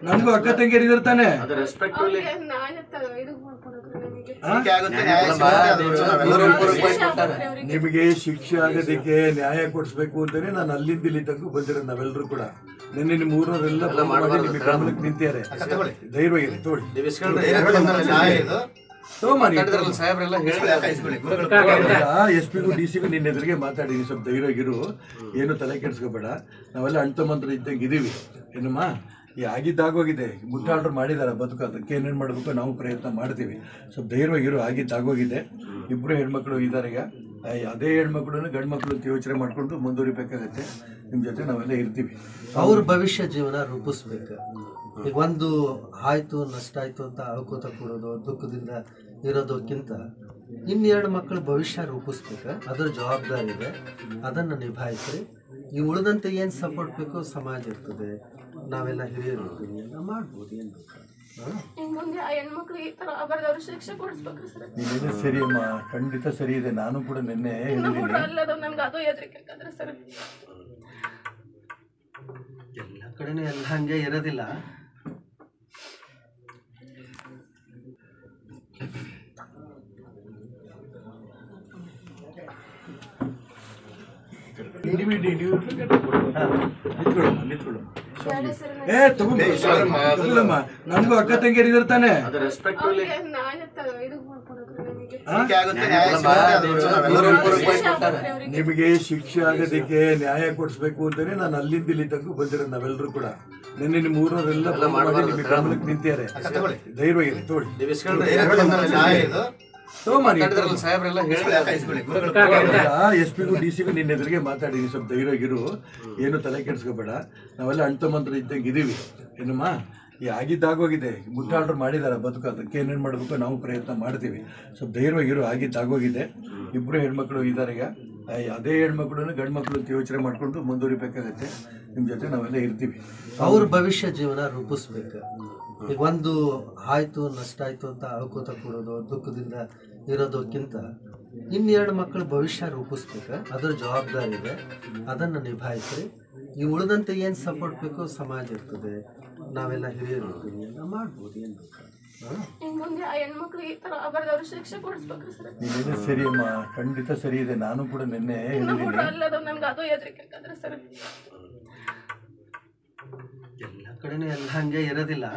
ನನ್ಗೂ ಅಕ್ಕ ತಂಗಿಯರು ಇರ್ತಾನೆ. ನಿಮಗೆ ಶಿಕ್ಷೆ ಆಗೋದಕ್ಕೆ ನ್ಯಾಯ ಕೊಡಿಸ್ಬೇಕು ಅಂತಾನೆ ನಾನು ಅಲ್ಲಿಂದ ಇಲ್ಲಿ ತನಕ ಬಂದಿರೋ ನಾವೆಲ್ಲರೂ ಕೂಡ. ನಿನ್ನೆ ನಿಮ್ಮ ಊರವರೆಲ್ಲ ನಿಮಗೆ ಗಮನಕ್ಕೆ ನಿಂತಿದ್ದಾರೆ. ಧೈರ್ಯವಾಗಿ ತೋಳಿ SP DC ನಿನ್ನ ಎದುರಿಗೆ ಮಾತಾಡಿದೀನಿ. ಸ್ವಲ್ಪ ಧೈರ್ಯವಾಗಿರು, ಏನು ತಲೆ ಕೆಡಿಸ್ಕೋಬೇಡ. ನಾವೆಲ್ಲ ಅಣ್ತಮ್ಮಂತ್ರ ಇದ್ದಂಗೆ ಇದೀವಿ. ಏನಮ್ಮ ಈ ಆಗಿದ್ದಾಗೋಗಿದೆ, ಮುಟ್ಟಾಡ್ರು ಮಾಡಿದಾರೆ ಬದುಕು, ಅದಕ್ಕೆ ಏನೇನು ಮಾಡಬೇಕು ನಾವು ಪ್ರಯತ್ನ ಮಾಡ್ತೀವಿ. ಸ್ವಲ್ಪ ಧೈರ್ಯವಾಗಿರು. ಆಗಿದ್ದಾಗೋಗಿದೆ. ಇಬ್ಬರು ಹೆಣ್ಮಕ್ಳು ಇದ್ದಾರೆ. ಈಗ ಅದೇ ಹೆಣ್ಮಕ್ಳನ್ನು ಗಂಡು ಮಕ್ಕಳು ಅಂತ ಯೋಚನೆ ಮಾಡ್ಕೊಂಡು ಮುಂದುವರಿಬೇಕಾಗತ್ತೆ. ನಿಮ್ಮ ಜೊತೆ ನಾವೆಲ್ಲ ಇರ್ತೀವಿ. ಅವ್ರ ಭವಿಷ್ಯ ಜೀವನ ರೂಪಿಸ್ಬೇಕು. ಈಗ ಒಂದು ಆಯ್ತು ನಷ್ಟ ಆಯ್ತು ಅಂತ ಅವಕೂತ ಕೊಡೋದು, ದುಃಖದಿಂದ ಇರೋದಕ್ಕಿಂತ ಇನ್ನೆರಡು ಮಕ್ಕಳ ಭವಿಷ್ಯ ರೂಪಿಸ್ಬೇಕು. ಅದರ ಜವಾಬ್ದಾರಿ ಇದೆ, ಅದನ್ನು ನಿಭಾಯಿಸ್ರಿ. ಈ ಉಳಿದಂತೆ ಏನು ಸಪೋರ್ಟ್ ಬೇಕು ಸಮಾಜ ಇರ್ತದೆ, ನಾವೆಲ್ಲ ಹಿರಿಯರು ಇರ್ತೀವಿ, ಎಲ್ಲ ಮಾಡ್ಬೋದು. ಏನು ಬೇಕು ನೀನೇನೆ ಸರಿ ಅಮ್ಮ, ಖಂಡಿತ ಸರಿ ಇದೆ. ನಾನು ಕೂಡ ನಿನ್ನೆ ಎಲ್ಲ ಕಡೆನೂ ಎಲ್ಲ ಹಂಗೆ ಇರೋದಿಲ್ಲ. ನನ್ಗೂ ಅಕ್ಕ ತಂಗಿಯರು ಇರ್ತಾನೆ. ನಿಮಗೆ ಶಿಕ್ಷೆ ಆಗೋದಕ್ಕೆ ನ್ಯಾಯ ಕೊಡಿಸ್ಬೇಕು ಅಂತಾನೆ ನಾನು ಅಲ್ಲಿಂದ ಇಲ್ಲಿ ತನಕ ಬಂದಿರೋ ನಾವೆಲ್ಲರೂ ಕೂಡ. ನಿನ್ನೆ ನಿಮ್ಮ ಊರವರೆಲ್ಲ ನಿಮಗೆ ಗಮನಕ್ಕೆ ನಿಂತಿದ್ದಾರೆ. ಧೈರ್ಯವಾಗಿ ತೋಳಿ SP DC ನಿನ್ನ ಎದುರಿಗೆ ಮಾತಾಡಿದೀನಿ. ಸ್ವಲ್ಪ ಧೈರ್ಯವಾಗಿರು, ಏನು ತಲೆ ಕೆಡಿಸ್ಕೋಬೇಡ. ನಾವೆಲ್ಲ ಅಣ್ತಮ್ಮಂತ್ರ ಇದ್ದಂಗೆ ಇದೀವಿ. ಏನಮ್ಮ ಈ ಆಗಿದ್ದಾಗೋಗಿದೆ, ಮುಟ್ಟಾಡ್ರು ಮಾಡಿದಾರೆ ಬದುಕು, ಅದಕ್ಕೆ ಏನೇನು ಮಾಡಬೇಕು ನಾವು ಪ್ರಯತ್ನ ಮಾಡ್ತೀವಿ. ಸ್ವಲ್ಪ ಧೈರ್ಯವಾಗಿರು. ಆಗಿದ್ದಾಗೋಗಿದೆ. ಇಬ್ಬರು ಹೆಣ್ಮಕ್ಳು ಇದ್ದಾರೆ. ಈಗ ಅದೇ ಹೆಣ್ಮಕ್ಳನ್ನು ಗಂಡು ಮಕ್ಕಳು ಅಂತ ಯೋಚನೆ ಮಾಡ್ಕೊಂಡು ಮುಂದುವರಿಬೇಕಾಗತ್ತೆ. ನಿಮ್ಮ ಜೊತೆ ನಾವೆಲ್ಲ ಇರ್ತೀವಿ. ಅವ್ರ ಭವಿಷ್ಯ ಜೀವನ ರೂಪಿಸ್ಬೇಕು. ಈಗ ಒಂದು ಆಯ್ತು ನಷ್ಟ ಆಯ್ತು ಅಂತ ಅವಕೂತ ಕೊಡೋದು, ದುಃಖದಿಂದ ಇರೋದಕ್ಕಿಂತ ಇನ್ನೆರಡು ಮಕ್ಕಳ ಭವಿಷ್ಯ ರೂಪಿಸ್ಬೇಕು. ಅದರ ಜವಾಬ್ದಾರಿ ಇದೆ, ಅದನ್ನು ನಿಭಾಯಿಸ್ರಿ. ಈ ಉಳಿದಂತೆ ಏನು ಸಪೋರ್ಟ್ ಬೇಕು ಸಮಾಜ ಇರ್ತದೆ, ನಾವೆಲ್ಲ ಹಿರಿಯರು ಇರ್ತೀವಿ, ಎಲ್ಲ ಮಾಡ್ಬೋದು. ಏನು ಬೇಕು ನೀನೇನೆ ಸರಿ ಅಮ್ಮ, ಖಂಡಿತ ಸರಿ ಇದೆ. ನಾನು ಕೂಡ ನಿನ್ನೆ ಎಲ್ಲ ಕಡೆನೂ ಎಲ್ಲ ಹಂಗೆ ಇರೋದಿಲ್ಲ.